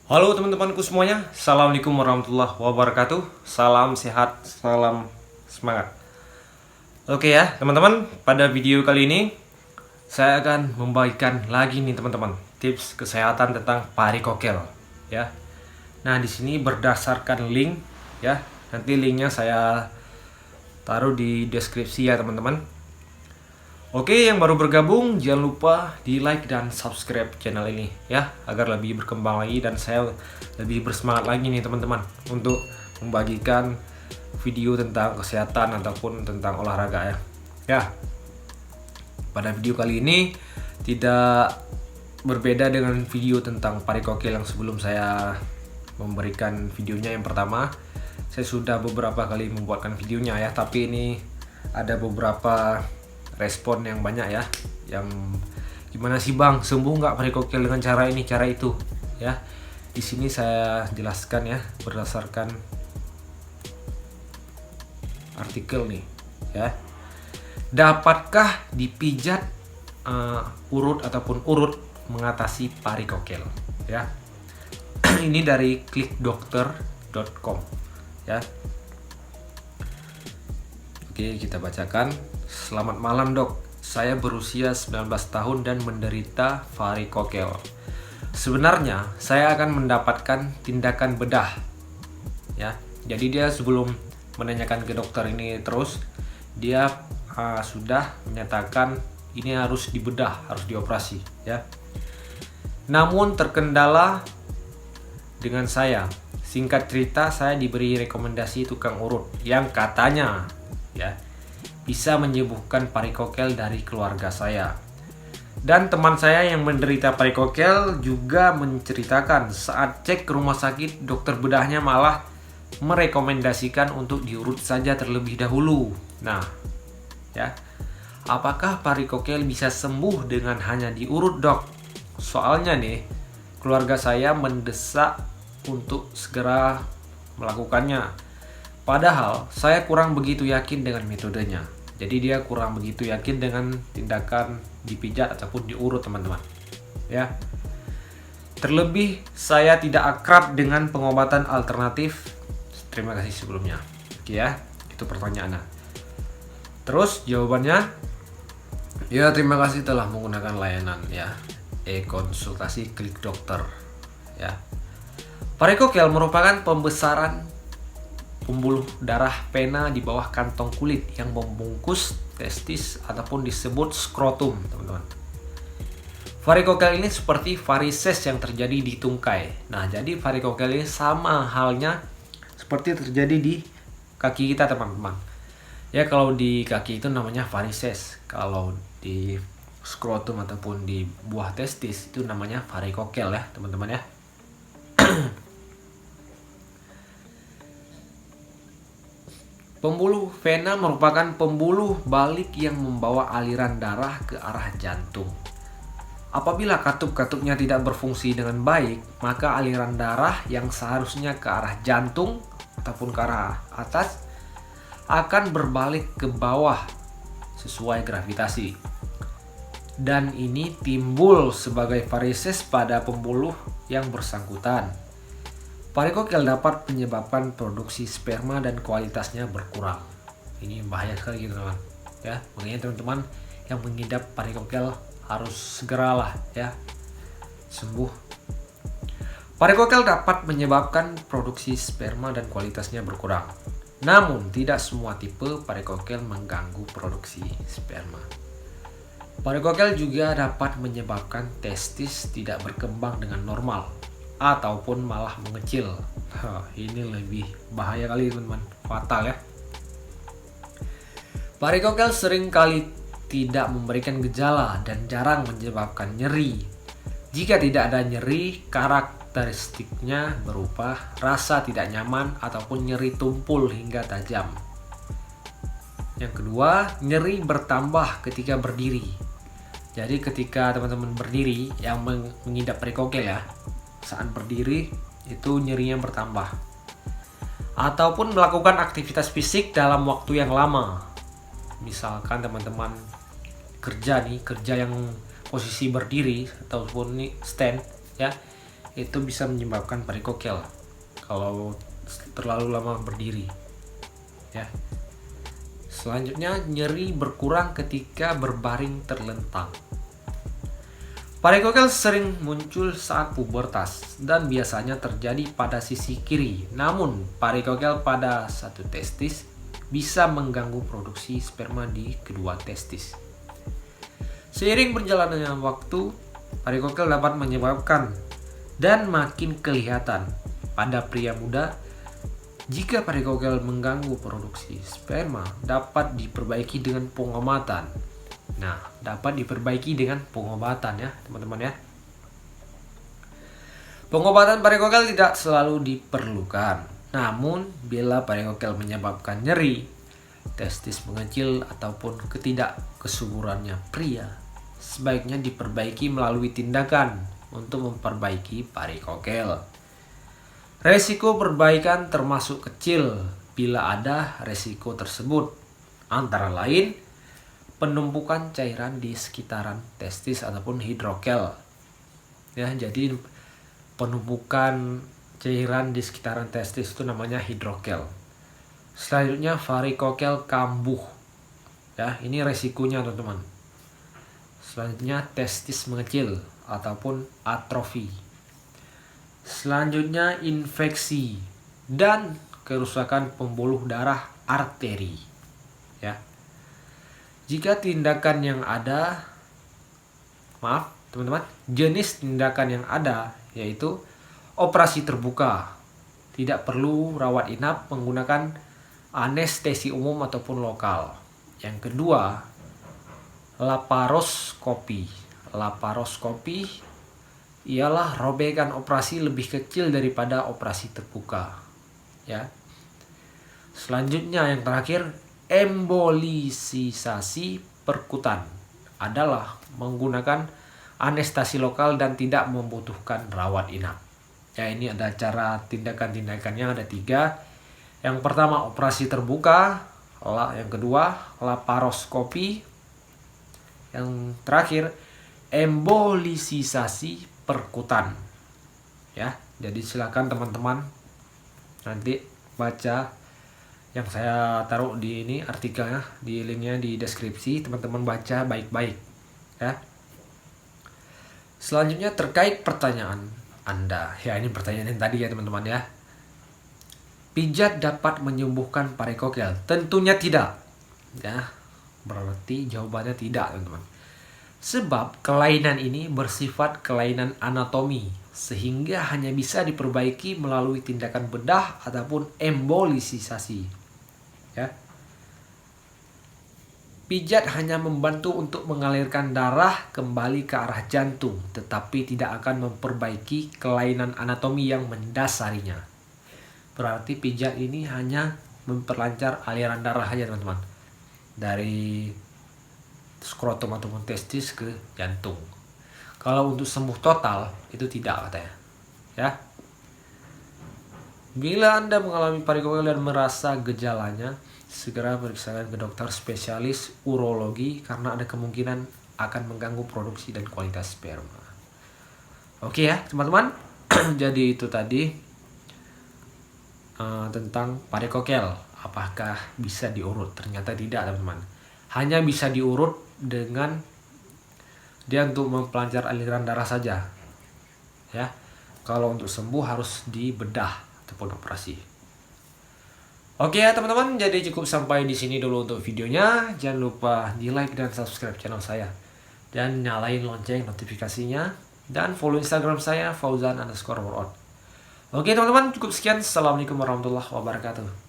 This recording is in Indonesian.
Halo teman-temanku semuanya, Assalamualaikum warahmatullahi wabarakatuh. Salam sehat, salam semangat. Oke ya teman-teman, pada video kali ini saya akan membagikan lagi nih teman-teman tips kesehatan tentang varikokel ya. Nah di sini berdasarkan link ya, nanti linknya saya taruh di deskripsi ya teman-teman. Oke, yang baru bergabung jangan lupa di like dan subscribe channel ini ya, agar lebih berkembang lagi dan saya lebih bersemangat lagi nih teman-teman untuk membagikan video tentang kesehatan ataupun tentang olahraga ya. Ya, pada video kali ini tidak berbeda dengan video tentang varikokel yang sebelum saya memberikan videonya yang pertama. Saya sudah beberapa kali membuatkan videonya ya, tapi ini ada beberapa respon yang banyak ya, yang gimana sih bang, sembuh nggak varikokel dengan cara ini cara itu ya. Di sini saya jelaskan ya berdasarkan artikel nih ya. Dapatkah dipijat urut ataupun urut mengatasi varikokel ya. Ini dari klikdokter.com ya. Oke, kita bacakan. Selamat malam dok, saya berusia 19 tahun dan menderita varikokel. Sebenarnya saya akan mendapatkan tindakan bedah ya. Jadi dia sebelum menanyakan ke dokter ini terus, dia sudah menyatakan ini harus dibedah, harus dioperasi ya. Namun terkendala dengan saya. Singkat cerita, saya diberi rekomendasi tukang urut yang katanya ya bisa menyembuhkan varikokel dari keluarga saya. Dan teman saya yang menderita varikokel juga menceritakan saat cek ke rumah sakit, dokter bedahnya malah merekomendasikan untuk diurut saja terlebih dahulu. Nah, ya. Apakah varikokel bisa sembuh dengan hanya diurut, dok? Soalnya nih, keluarga saya mendesak untuk segera melakukannya. Padahal saya kurang begitu yakin dengan metodenya. Jadi dia kurang begitu yakin dengan tindakan dipijat ataupun diurut teman-teman ya. Terlebih saya tidak akrab dengan pengobatan alternatif. Terima kasih sebelumnya. Oke ya, itu pertanyaannya. Terus jawabannya, ya terima kasih telah menggunakan layanan ya e-konsultasi Klik Dokter ya. Varikokel merupakan pembesaran pembuluh darah pena di bawah kantong kulit yang membungkus testis ataupun disebut skrotum, teman-teman. Varikokel ini seperti varises yang terjadi di tungkai. Nah, jadi varikokel ini sama halnya seperti terjadi di kaki kita, teman-teman. Ya, kalau di kaki itu namanya varises. Kalau di skrotum ataupun di buah testis itu namanya varikokel ya, teman-teman ya. Pembuluh vena merupakan pembuluh balik yang membawa aliran darah ke arah jantung. Apabila katup-katupnya tidak berfungsi dengan baik, maka aliran darah yang seharusnya ke arah jantung ataupun ke arah atas akan berbalik ke bawah sesuai gravitasi. Dan ini timbul sebagai varises pada pembuluh yang bersangkutan. Varikokel dapat menyebabkan produksi sperma dan kualitasnya berkurang. Ini bahaya sekali gitu teman. Ya, makanya teman-teman yang mengidap varikokel harus segeralah ya sembuh. Varikokel dapat menyebabkan produksi sperma dan kualitasnya berkurang. Namun tidak semua tipe varikokel mengganggu produksi sperma. Varikokel juga dapat menyebabkan testis tidak berkembang dengan normal ataupun malah mengecil. Ini lebih bahaya kali teman-teman, fatal ya. Varikokel sering kali tidak memberikan gejala dan jarang menyebabkan nyeri. Jika tidak ada nyeri, karakteristiknya berupa rasa tidak nyaman ataupun nyeri tumpul hingga tajam. Yang kedua, nyeri bertambah ketika berdiri. Jadi ketika teman-teman berdiri yang mengidap varikokel ya, saat berdiri itu nyerinya bertambah. Ataupun melakukan aktivitas fisik dalam waktu yang lama. Misalkan teman-teman kerja yang posisi berdiri ataupun stand ya, itu bisa menyebabkan varikokel kalau terlalu lama berdiri ya. Selanjutnya, nyeri berkurang ketika berbaring terlentang. Varikokel sering muncul saat pubertas dan biasanya terjadi pada sisi kiri. Namun, varikokel pada satu testis bisa mengganggu produksi sperma di kedua testis. Seiring berjalannya waktu, varikokel dapat menyebabkan dan makin kelihatan pada pria muda. Jika varikokel mengganggu produksi sperma, dapat diperbaiki dengan pengobatan. Nah, dapat diperbaiki dengan pengobatan ya, teman-teman ya. Pengobatan varikokel tidak selalu diperlukan. Namun, bila varikokel menyebabkan nyeri, testis mengecil ataupun ketidakkesuburannya pria, sebaiknya diperbaiki melalui tindakan untuk memperbaiki varikokel. Resiko perbaikan termasuk kecil bila ada resiko tersebut, antara lain penumpukan cairan di sekitaran testis ataupun hidrokel. Ya, jadi penumpukan cairan di sekitaran testis itu namanya hidrokel. Selanjutnya varikokel kambuh. Ya, ini resikonya teman-teman. Selanjutnya testis mengecil ataupun atrofi. Selanjutnya infeksi dan kerusakan pembuluh darah arteri. Ya. Jika tindakan yang ada, teman-teman, jenis tindakan yang ada yaitu operasi terbuka. Tidak perlu rawat inap, menggunakan anestesi umum ataupun lokal. Yang kedua, laparoskopi. Laparoskopi ialah robekan operasi lebih kecil daripada operasi terbuka. Ya. Selanjutnya yang terakhir, embolisasi perkutan adalah menggunakan anestesi lokal dan tidak membutuhkan rawat inap. Ya, ini ada cara tindakan-tindakannya ada 3. Yang pertama operasi terbuka, yang kedua laparoskopi, yang terakhir embolisasi perkutan. Ya, jadi silakan teman-teman nanti baca yang saya taruh di ini artikelnya, di linknya di deskripsi, teman-teman baca baik-baik ya. Selanjutnya terkait pertanyaan Anda. Ya, ini pertanyaan yang tadi ya teman-teman ya. Pijat dapat menyembuhkan varikokel? Tentunya tidak. Ya, berarti jawabannya tidak teman-teman. Sebab kelainan ini bersifat kelainan anatomi, sehingga hanya bisa diperbaiki melalui tindakan bedah ataupun embolisasi. Ya. Pijat hanya membantu untuk mengalirkan darah kembali ke arah jantung, tetapi tidak akan memperbaiki kelainan anatomi yang mendasarinya. Berarti pijat ini hanya memperlancar aliran darah saja teman-teman, dari skrotum ataupun testis ke jantung. Kalau untuk sembuh total itu tidak katanya. Ya. Bila Anda mengalami varikokel dan merasa gejalanya, segera periksakan ke dokter spesialis urologi karena ada kemungkinan akan mengganggu produksi dan kualitas sperma. Oke ya, teman-teman. Jadi itu tadi tentang varikokel. Apakah bisa diurut? Ternyata tidak, teman-teman. Hanya bisa diurut dengan dia untuk memperlancar aliran darah saja. Ya. Kalau untuk sembuh harus dibedah ataupun operasi. Oke ya teman-teman, jadi cukup sampai di sini dulu untuk videonya. Jangan lupa di like dan subscribe channel saya dan nyalain lonceng notifikasinya dan follow Instagram saya Fauzan_workout. Oke teman-teman, cukup sekian. Assalamualaikum warahmatullahi wabarakatuh.